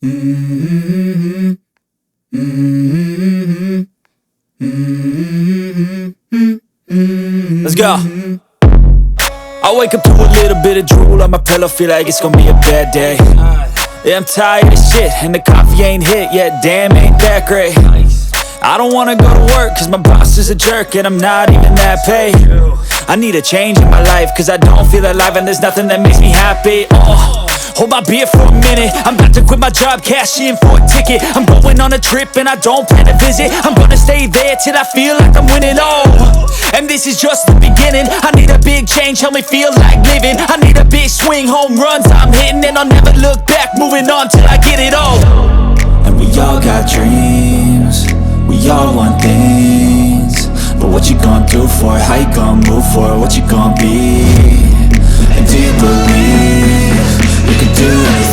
Mm-hmm. Mm-hmm. Mm-hmm. Let's go. I wake up to a little bit of drool on my pillow, feel like it's gonna be a bad day. Yeah, I'm tired of shit, and the coffee ain't hit yet, damn, ain't that great. I don't wanna go to work, cause my boss is a jerk, and I'm not even that paid. I need a change in my life, cause I don't feel alive, and there's nothing that makes me happy. Hold my beer for a minute, I'm about to quit my job, cash in for a ticket. I'm going on a trip and I don't plan to visit. I'm gonna stay there till I feel like I'm winning, and this is just the beginning. I need a big change, help me feel like living. I need a big swing, home runs I'm hitting, and I'll never look back, moving on till I get it all. And we all got dreams, we all want things, but what you gonna do for it? How you gonna move for it? What you gonna be? And do you believe you can do anything?